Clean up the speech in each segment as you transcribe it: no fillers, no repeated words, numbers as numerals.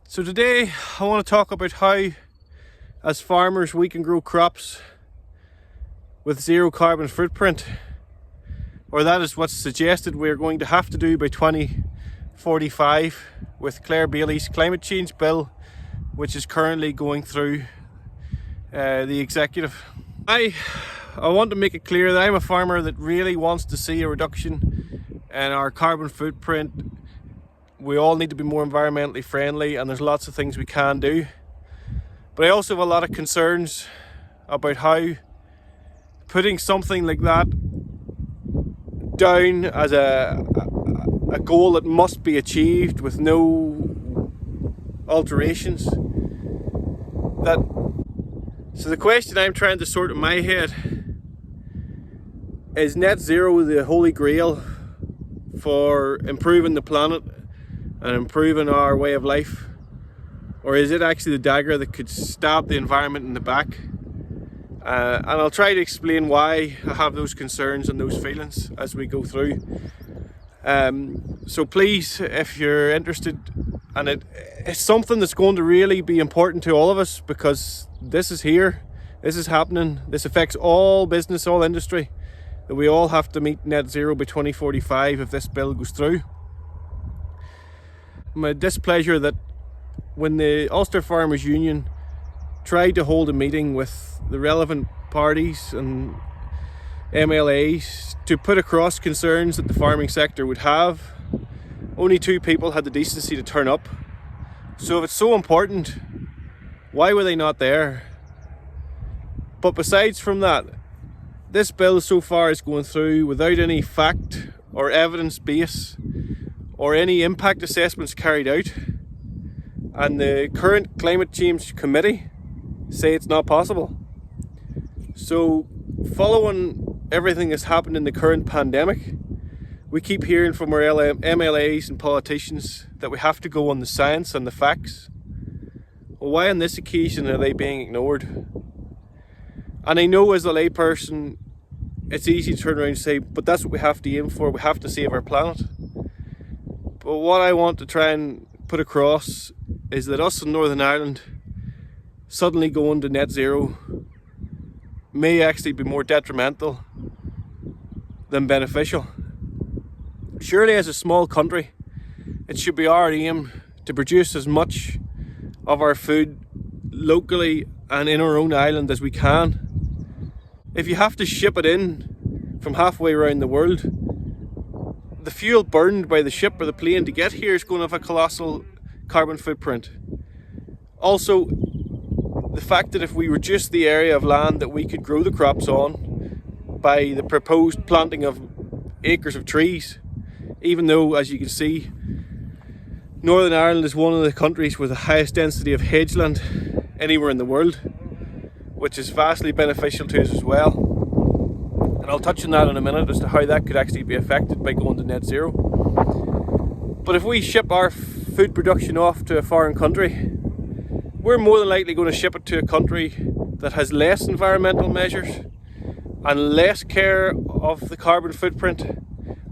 So today I want to talk about how, as farmers, we can grow crops with zero carbon footprint, or that is what's suggested we're going to have to do by 2045 with Claire Bailey's climate change bill, which is currently going through the executive. I want to make it clear that I'm a farmer that really wants to see a reduction in our carbon footprint. We all need to be more environmentally friendly, and there's lots of things we can do. But I also have a lot of concerns about how putting something like that down as a goal that must be achieved with no alterations. So the question I'm trying to sort in my head is net zero the holy grail for improving the planet and improving our way of life, or is it actually the dagger that could stab the environment in the back? And I'll try to explain why I have those concerns and those feelings as we go through. So please, if you're interested, and it's something that's going to really be important to all of us, because this is here, this is happening, this affects all business, all industry, that we all have to meet net zero by 2045 if this bill goes through. My displeasure that when the Ulster Farmers Union tried to hold a meeting with the relevant parties and MLAs to put across concerns that the farming sector would have, only 2 people had the decency to turn up. So if it's so important, why were they not there? But besides from that, this bill so far is going through without any fact or evidence base or any impact assessments carried out, and the current climate change committee say it's not possible. So following everything that's happened in the current pandemic, we keep hearing from our MLAs and politicians that we have to go on the science and the facts. Well, why on this occasion are they being ignored? And I know as a layperson it's easy to turn around and say, but that's what we have to aim for, we have to save our planet. But what I want to try and put across is that us in Northern Ireland suddenly going to net zero may actually be more detrimental than beneficial. Surely as a small country, it should be our aim to produce as much of our food locally and in our own island as we can. If you have to ship it in from halfway around the world, the fuel burned by the ship or the plane to get here is going to have a colossal carbon footprint. Also, the fact that if we reduce the area of land that we could grow the crops on by the proposed planting of acres of trees, even though, as you can see, Northern Ireland is one of the countries with the highest density of hedgeland anywhere in the world, which is vastly beneficial to us as well. And I'll touch on that in a minute as to how that could actually be affected by going to net zero. But if we ship our food production off to a foreign country, we're more than likely going to ship it to a country that has less environmental measures and less care of the carbon footprint,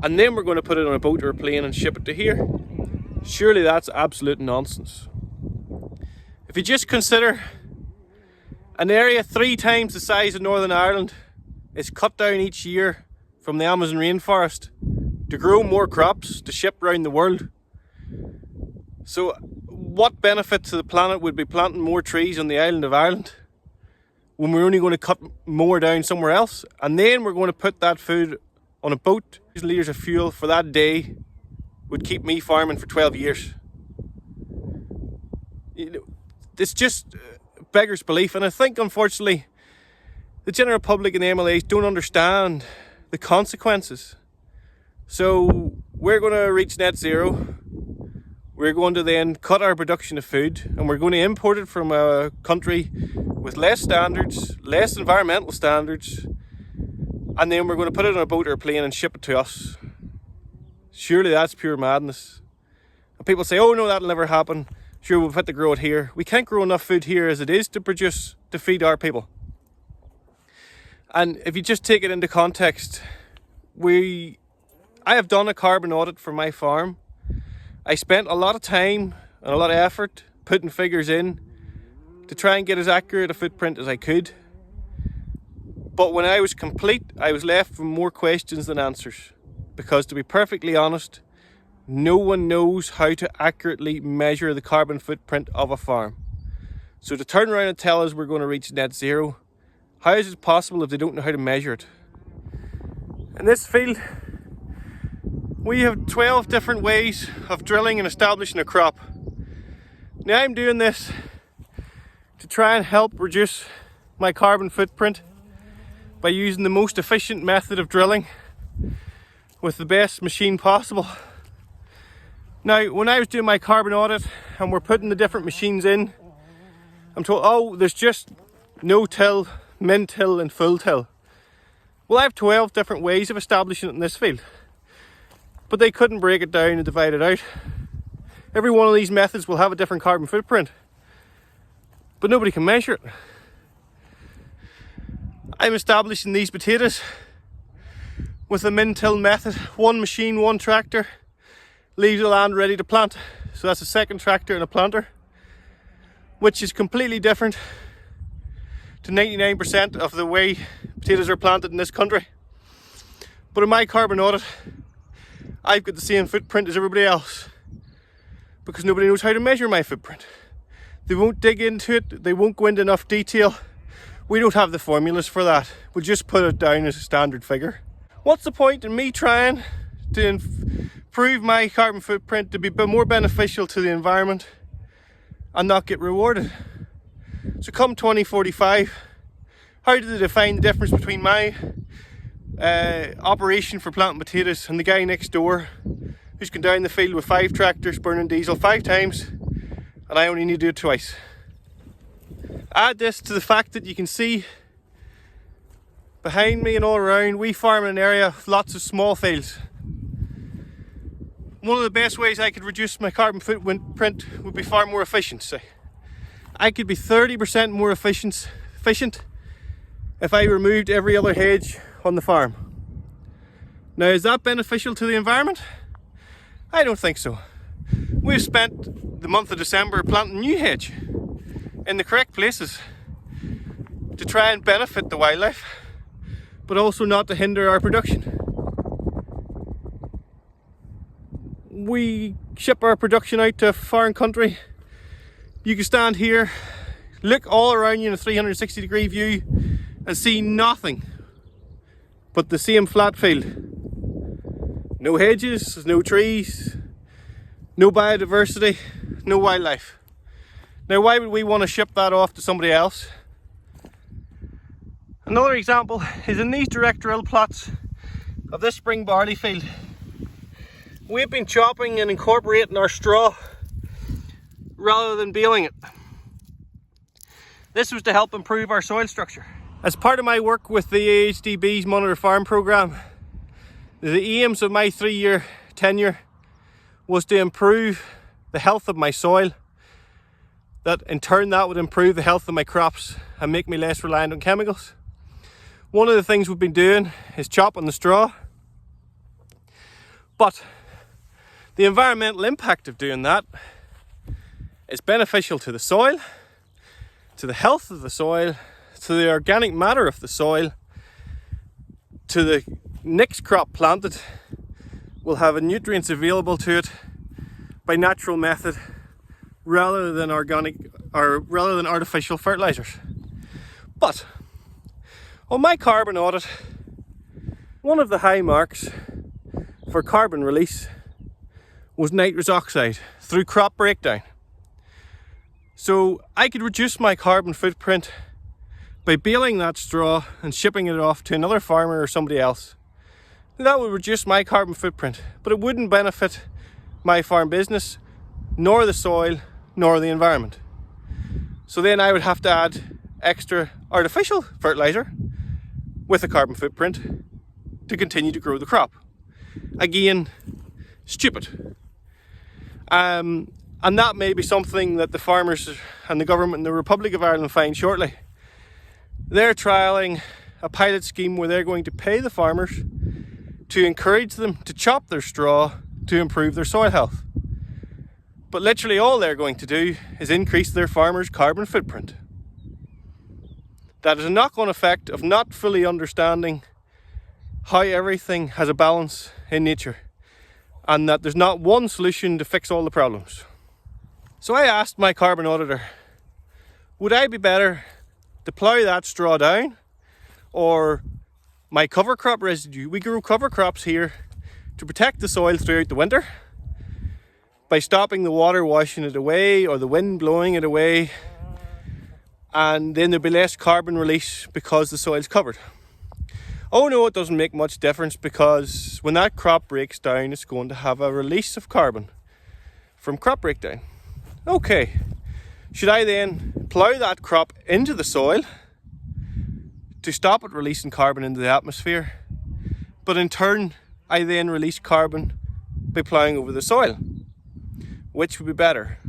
and then we're going to put it on a boat or a plane and ship it to here. Surely that's absolute nonsense. If you just consider an area 3 times the size of Northern Ireland is cut down each year from the Amazon rainforest to grow more crops to ship around the world. So what benefit to the planet would be planting more trees on the island of Ireland when we're only going to cut more down somewhere else, and then we're going to put that food on a boat? Litres of fuel for that day would keep me farming for 12 years. It's just beggars belief, and I think unfortunately the general public and the MLAs don't understand the consequences. So we're going to reach net zero, we're going to then cut our production of food, and we're going to import it from a country with less standards, less environmental standards, and then we're going to put it on a boat or a plane and ship it to us. Surely that's pure madness. And people say, oh no, that'll never happen. Sure, we've had to grow it here. We can't grow enough food here as it is to feed our people. And if you just take it into context, I I have done a carbon audit for my farm. I spent a lot of time and a lot of effort putting figures in to try and get as accurate a footprint as I could. But when I was complete, I was left with more questions than answers. Because to be perfectly honest, no one knows how to accurately measure the carbon footprint of a farm. So to turn around and tell us we're going to reach net zero, how is it possible if they don't know how to measure it? In this field, we have 12 different ways of drilling and establishing a crop. Now I'm doing this to try and help reduce my carbon footprint by using the most efficient method of drilling with the best machine possible. Now, when I was doing my carbon audit and we're putting the different machines in, I'm told, oh, there's just no-till, min-till and full-till. Well, I have 12 different ways of establishing it in this field, but they couldn't break it down and divide it out. Every one of these methods will have a different carbon footprint, but nobody can measure it. I'm establishing these potatoes with a min-till method. One machine, one tractor, leaves the land ready to plant. So that's a second tractor and a planter, which is completely different to 99% of the way potatoes are planted in this country. But in my carbon audit, I've got the same footprint as everybody else because nobody knows how to measure my footprint. They won't dig into it, they won't go into enough detail. We don't have the formulas for that. We'll just put it down as a standard figure. What's the point in me trying to improve my carbon footprint to be more beneficial to the environment and not get rewarded? So come 2045, how do they define the difference between my operation for planting potatoes and the guy next door who's gone down the field with 5 tractors burning diesel 5 times and I only need to do it twice? Add this to the fact that you can see behind me and all around, we farm in an area with lots of small fields. One of the best ways I could reduce my carbon footprint would be far more efficiency. I could be 30% more efficient if I removed every other hedge on the farm. Now, is that beneficial to the environment? I don't think so. We've spent the month of December planting new hedge in the correct places to try and benefit the wildlife, but also not to hinder our production. We ship our production out to a foreign country. You can stand here, look all around you in a 360-degree view and see nothing but the same flat field. No hedges, no trees, no biodiversity, no wildlife. Now, why would we want to ship that off to somebody else? Another example is in these direct drill plots of this spring barley field. We've been chopping and incorporating our straw rather than baling it. This was to help improve our soil structure. As part of my work with the AHDB's Monitor Farm programme, the aims of my 3-year tenure was to improve the health of my soil. That in turn that would improve the health of my crops and make me less reliant on chemicals. One of the things we've been doing is chopping the straw. But the environmental impact of doing that is beneficial to the soil, to the health of the soil, to the organic matter of the soil, to the next crop planted will have nutrients available to it by natural method rather than artificial fertilizers. But on my carbon audit, one of the high marks for carbon release was nitrous oxide through crop breakdown. So I could reduce my carbon footprint by baling that straw and shipping it off to another farmer or somebody else. That would reduce my carbon footprint, but it wouldn't benefit my farm business, nor the soil, nor the environment. So then I would have to add extra artificial fertilizer with a carbon footprint to continue to grow the crop. Again, stupid. And that may be something that the farmers and the government in the Republic of Ireland find shortly. They're trialling a pilot scheme where they're going to pay the farmers to encourage them to chop their straw to improve their soil health. But literally all they're going to do is increase their farmers' carbon footprint. That is a knock-on effect of not fully understanding how everything has a balance in nature, and that there's not one solution to fix all the problems. So I asked my carbon auditor, would I be better to plough that straw down, or my cover crop residue? We grow cover crops here to protect the soil throughout the winter by stopping the water washing it away or the wind blowing it away, and then there'll be less carbon release because the soil's covered. Oh no, it doesn't make much difference, because when that crop breaks down, it's going to have a release of carbon from crop breakdown. Okay, should I then plough that crop into the soil to stop it releasing carbon into the atmosphere, but in turn I then release carbon by ploughing over the soil? Which would be better?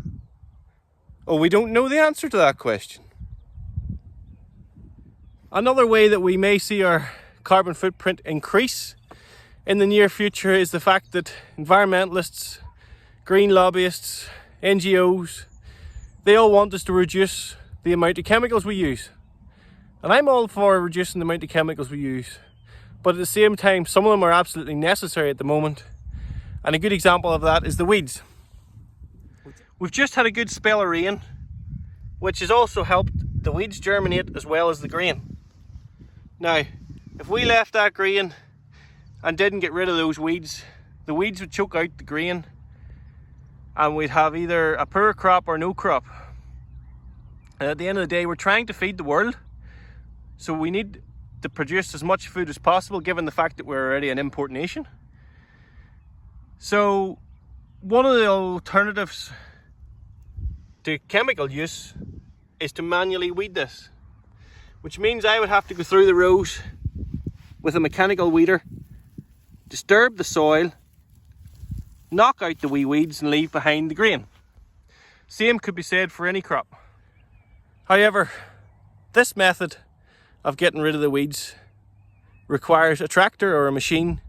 Oh, we don't know the answer to that question. Another way that we may see our carbon footprint increase in the near future is the fact that environmentalists, green lobbyists, NGOs, they all want us to reduce the amount of chemicals we use. And I'm all for reducing the amount of chemicals we use, but at the same time, some of them are absolutely necessary at the moment. And a good example of that is the weeds. We've just had a good spell of rain, which has also helped the weeds germinate as well as the grain. Now, if we left that grain and didn't get rid of those weeds, the weeds would choke out the grain and we'd have either a poor crop or no crop. And at the end of the day, we're trying to feed the world, so we need to produce as much food as possible, given the fact that we're already an import nation. So one of the alternatives to chemical use is to manually weed this, which means I would have to go through the rows with a mechanical weeder, disturb the soil, knock out the wee weeds and leave behind the grain. Same could be said for any crop. However, this method of getting rid of the weeds requires a tractor or a machine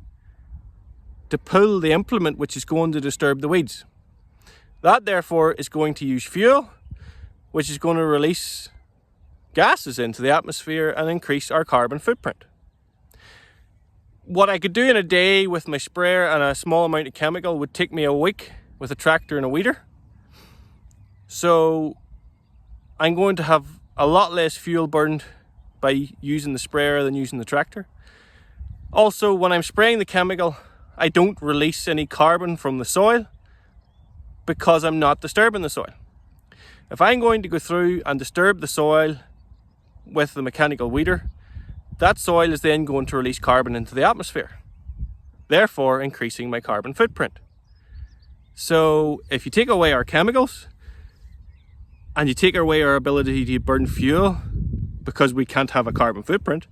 to pull the implement which is going to disturb the weeds. That therefore is going to use fuel, which is going to release gases into the atmosphere and increase our carbon footprint. What I could do in a day with my sprayer and a small amount of chemical would take me a week with a tractor and a weeder. So I'm going to have a lot less fuel burned by using the sprayer than using the tractor. Also, when I'm spraying the chemical, I don't release any carbon from the soil because I'm not disturbing the soil. If I'm going to go through and disturb the soil with the mechanical weeder, that soil is then going to release carbon into the atmosphere, therefore increasing my carbon footprint. So if you take away our chemicals and you take away our ability to burn fuel because we can't have a carbon footprint,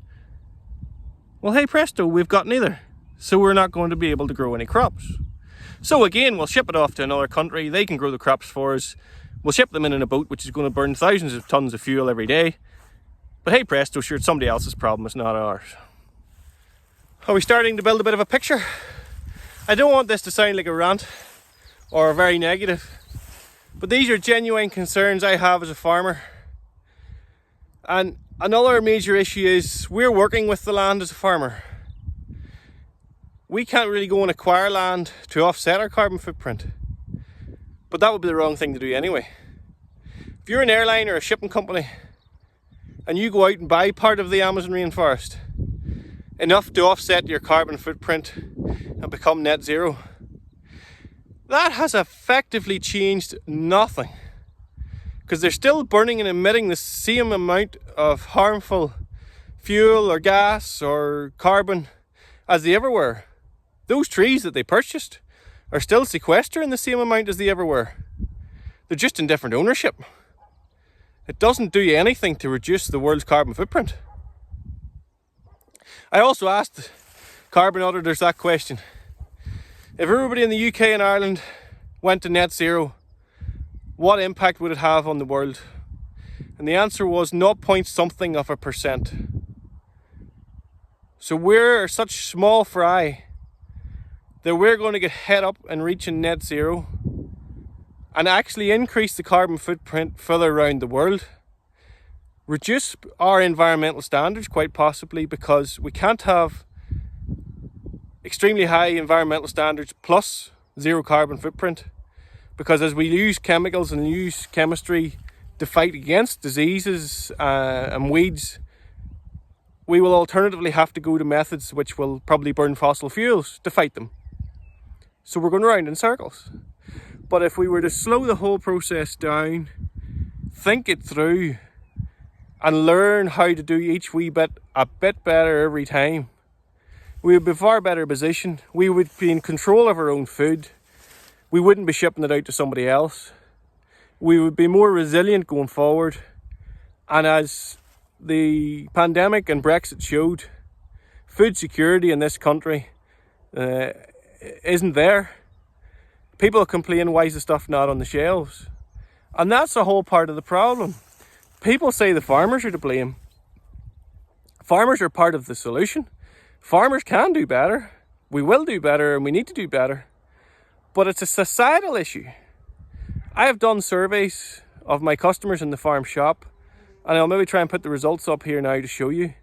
well, hey presto, we've got neither. So we're not going to be able to grow any crops. So again, we'll ship it off to another country, they can grow the crops for us, we'll ship them in a boat which is going to burn thousands of tons of fuel every day. But hey presto, sure, it's somebody else's problem, it's not ours. Are we starting to build a bit of a picture? I don't want this to sound like a rant or very negative, but these are genuine concerns I have as a farmer. And another major issue is we're working with the land as a farmer. We can't really go and acquire land to offset our carbon footprint, but that would be the wrong thing to do anyway. If you're an airline or a shipping company and you go out and buy part of the Amazon rainforest, enough to offset your carbon footprint and become net zero, that has effectively changed nothing, because they're still burning and emitting the same amount of harmful fuel or gas or carbon as they ever were. Those trees that they purchased are still sequestering the same amount as they ever were. They're just in different ownership. It doesn't do anything to reduce the world's carbon footprint. I also asked carbon auditors that question. If everybody in the UK and Ireland went to net zero, what impact would it have on the world? And the answer was 0.something%. So we're such small fry that we're going to get head up and reaching net zero, and actually increase the carbon footprint further around the world. Reduce our environmental standards quite possibly, because we can't have extremely high environmental standards plus zero carbon footprint, because as we use chemicals and use chemistry to fight against diseases and weeds, we will alternatively have to go to methods which will probably burn fossil fuels to fight them. So we're going around in circles. But if we were to slow the whole process down, think it through, and learn how to do each wee bit a bit better every time, we would be far better positioned. We would be in control of our own food. We wouldn't be shipping it out to somebody else. We would be more resilient going forward. And as the pandemic and Brexit showed, food security in this country isn't there. People complain, why is the stuff not on the shelves? And that's a whole part of the problem. People say the farmers are to blame. Farmers are part of the solution. Farmers can do better. We will do better, and we need to do better. But it's a societal issue. I have done surveys of my customers in the farm shop, and I'll maybe try and put the results up here now to show you.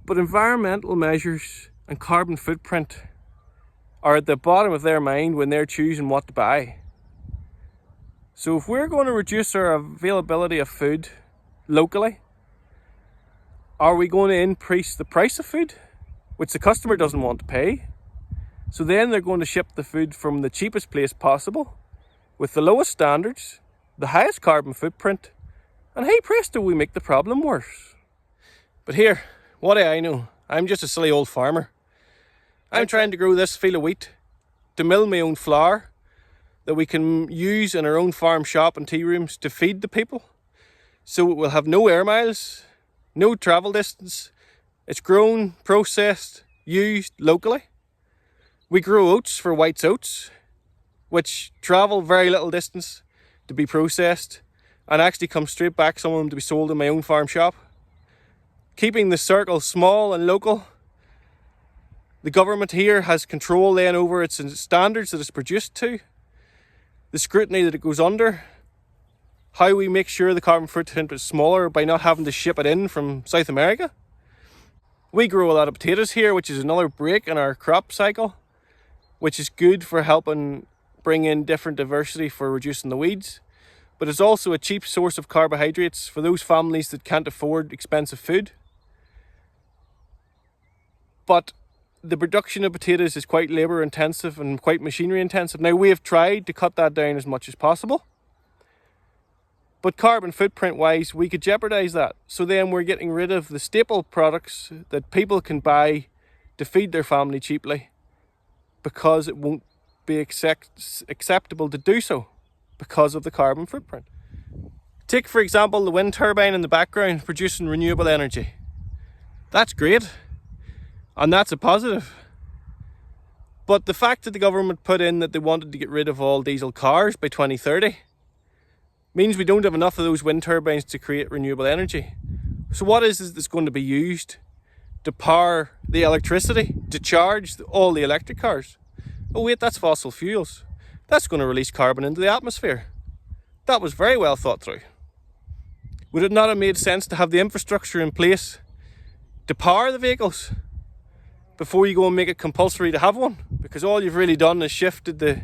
But environmental measures and carbon footprint are at the bottom of their mind when they're choosing what to buy. So if we're going to reduce our availability of food locally, are we going to increase the price of food, which the customer doesn't want to pay? So then they're going to ship the food from the cheapest place possible, with the lowest standards, the highest carbon footprint, and hey presto, we make the problem worse. But here, what do I know? I'm just a silly old farmer. I'm trying to grow this field of wheat, to mill my own flour, that we can use in our own farm shop and tea rooms to feed the people. So it will have no air miles, no travel distance. It's grown, processed, used locally. We grow oats for White's Oats, which travel very little distance to be processed and actually come straight back, some of them to be sold in my own farm shop. Keeping the circle small and local. The government here has control then over its standards that it's produced to, the scrutiny that it goes under, how we make sure the carbon footprint is smaller by not having to ship it in from South America. We grow a lot of potatoes here, which is another break in our crop cycle, which is good for helping bring in different diversity for reducing the weeds. But it's also a cheap source of carbohydrates for those families that can't afford expensive food. But the production of potatoes is quite labour intensive and quite machinery intensive. Now, we have tried to cut that down as much as possible, but carbon footprint wise, we could jeopardise that. So then we're getting rid of the staple products that people can buy to feed their family cheaply, because it won't be acceptable to do so because of the carbon footprint. Take, for example, the wind turbine in the background producing renewable energy. That's great. And that's a positive. But the fact that the government put in that they wanted to get rid of all diesel cars by 2030 means we don't have enough of those wind turbines to create renewable energy. So what is it that's going to be used to power the electricity, to charge all the electric cars? Oh wait, that's fossil fuels. That's going to release carbon into the atmosphere. That was very well thought through. Would it not have made sense to have the infrastructure in place to power the vehicles before you go and make it compulsory to have one? Because all you've really done is shifted the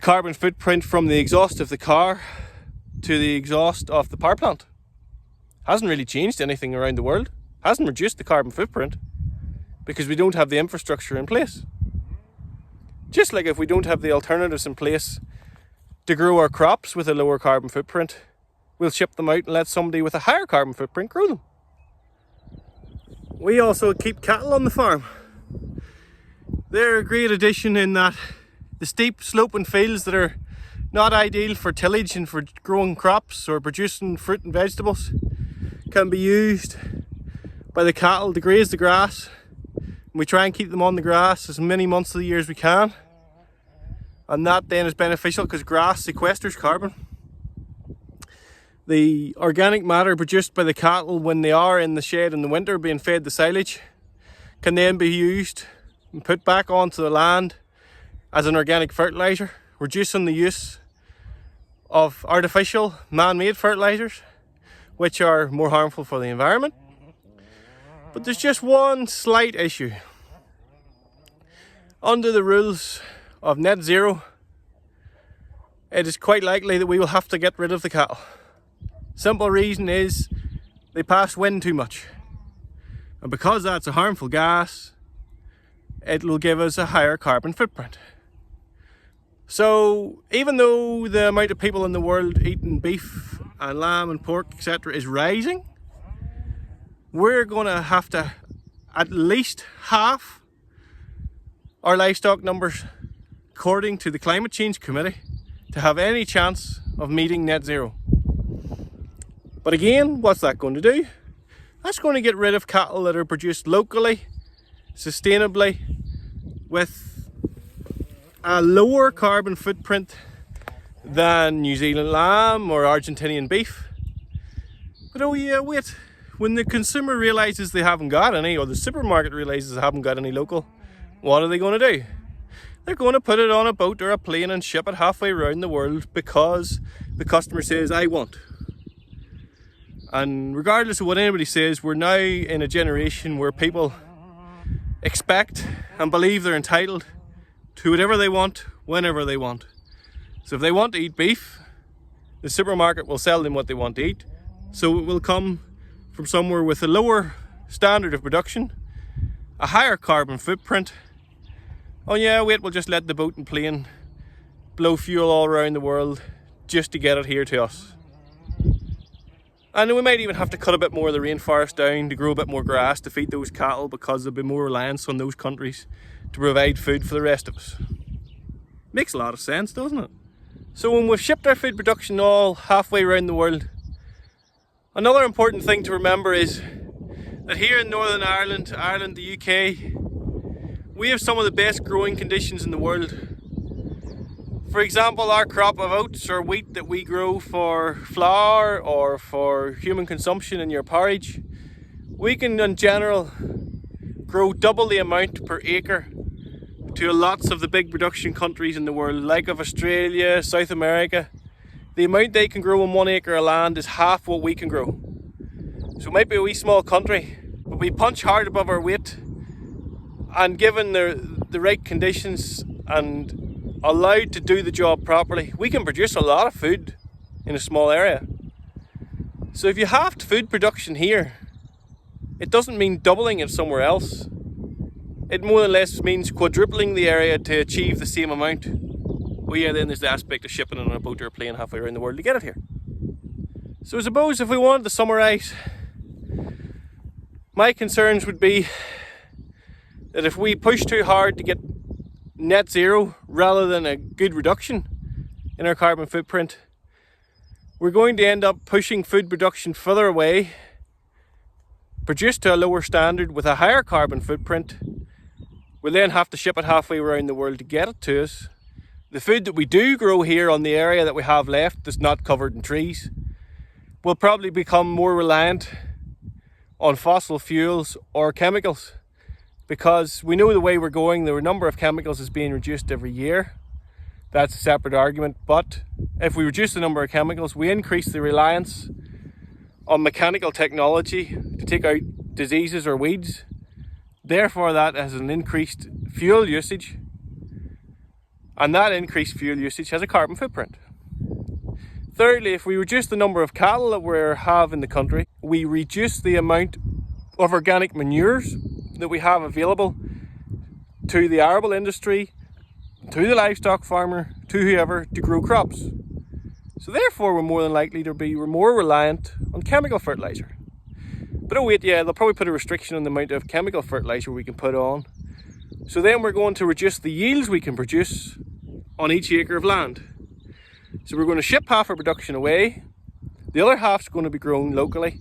carbon footprint from the exhaust of the car to the exhaust of the power plant. Hasn't really changed anything around the world. Hasn't reduced the carbon footprint, because we don't have the infrastructure in place. Just like if we don't have the alternatives in place to grow our crops with a lower carbon footprint, we'll ship them out and let somebody with a higher carbon footprint grow them. We also keep cattle on the farm. They're a great addition in that the steep sloping fields that are not ideal for tillage and for growing crops or producing fruit and vegetables can be used by the cattle to graze the grass. And we try and keep them on the grass as many months of the year as we can. And that then is beneficial because grass sequesters carbon. The organic matter produced by the cattle when they are in the shed in the winter being fed the silage can then be used and put back onto the land as an organic fertiliser, reducing the use of artificial man-made fertilisers, which are more harmful for the environment. But there's just one slight issue. Under the rules of net zero, it is quite likely that we will have to get rid of the cattle. Simple reason is they pass wind too much. And because that's a harmful gas, it will give us a higher carbon footprint. So even though the amount of people in the world eating beef and lamb and pork, etc. is rising, we're going to have to at least half our livestock numbers, according to the Climate Change Committee, to have any chance of meeting net zero. But again, what's that going to do? That's going to get rid of cattle that are produced locally, sustainably, with a lower carbon footprint than New Zealand lamb or Argentinian beef. But oh yeah, wait. When the consumer realises they haven't got any, or the supermarket realises they haven't got any local, what are they going to do? They're going to put it on a boat or a plane and ship it halfway around the world because the customer says, I want. And regardless of what anybody says, we're now in a generation where people expect and believe they're entitled to whatever they want, whenever they want. So if they want to eat beef, the supermarket will sell them what they want to eat. So it will come from somewhere with a lower standard of production, a higher carbon footprint. Oh yeah, wait, we'll just let the boat and plane blow fuel all around the world just to get it here to us. And we might even have to cut a bit more of the rainforest down to grow a bit more grass to feed those cattle, because there'll be more reliance on those countries to provide food for the rest of us. Makes a lot of sense, doesn't it? So when we've shipped our food production all halfway around the world, another important thing to remember is that here in Northern Ireland, the UK, we have some of the best growing conditions in the world. For example, our crop of oats or wheat that we grow for flour or for human consumption in your porridge, we can in general grow double the amount per acre to lots of the big production countries in the world, like of Australia, South America. The amount they can grow on 1 acre of land is half what we can grow. So it might be a wee small country, but we punch hard above our weight, and given the right conditions and allowed to do the job properly, we can produce a lot of food in a small area. So if you halved food production here, it doesn't mean doubling it somewhere else. It more or less means quadrupling the area to achieve the same amount. Well yeah, then there's the aspect of shipping it on a boat or a plane halfway around the world to get it here. So I suppose if we wanted to summarise, my concerns would be that if we push too hard to get net zero rather than a good reduction in our carbon footprint, we're going to end up pushing food production further away, produced to a lower standard with a higher carbon footprint. We'll then have to ship it halfway around the world to get it to us. The food that we do grow here on the area that we have left that's not covered in trees will probably become more reliant on fossil fuels or chemicals, because we know the way we're going, the number of chemicals is being reduced every year. That's a separate argument, but if we reduce the number of chemicals, we increase the reliance on mechanical technology to take out diseases or weeds. Therefore, that has an increased fuel usage, and that increased fuel usage has a carbon footprint. Thirdly, if we reduce the number of cattle that we have in the country, we reduce the amount of organic manures that we have available to the arable industry, to the livestock farmer, to whoever, to grow crops. So therefore we're more than likely to be more reliant on chemical fertiliser. But oh wait, yeah, they'll probably put a restriction on the amount of chemical fertiliser we can put on. So then we're going to reduce the yields we can produce on each acre of land. So we're going to ship half our production away, the other half's going to be grown locally,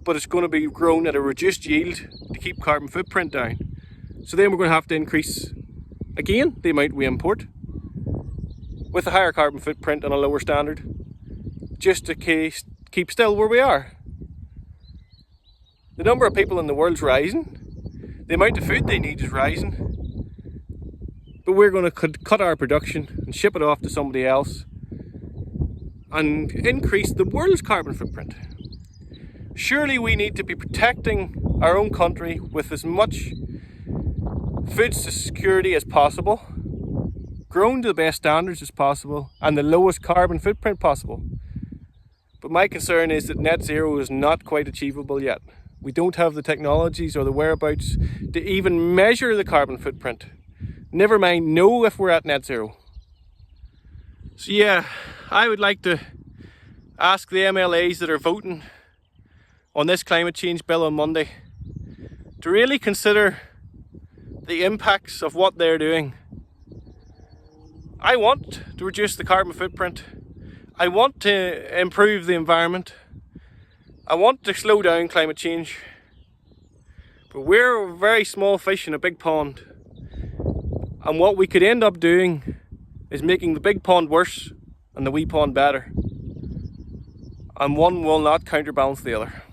but it's going to be grown at a reduced yield to keep carbon footprint down. So then we're going to have to increase again the amount we import with a higher carbon footprint and a lower standard, just to keep still where we are. The number of people in the world's rising. The amount of food they need is rising. But we're going to cut our production and ship it off to somebody else and increase the world's carbon footprint. Surely we need to be protecting our own country with as much food security as possible, grown to the best standards as possible, and the lowest carbon footprint possible. But my concern is that net zero is not quite achievable yet. We don't have the technologies or the whereabouts to even measure the carbon footprint. Never mind know if we're at net zero. So yeah, I would like to ask the MLAs that are voting on this climate change bill on Monday to really consider the impacts of what they're doing. I want to reduce the carbon footprint. I want to improve the environment. I want to slow down climate change. But we're very small fish in a big pond. And what we could end up doing is making the big pond worse and the wee pond better. And one will not counterbalance the other.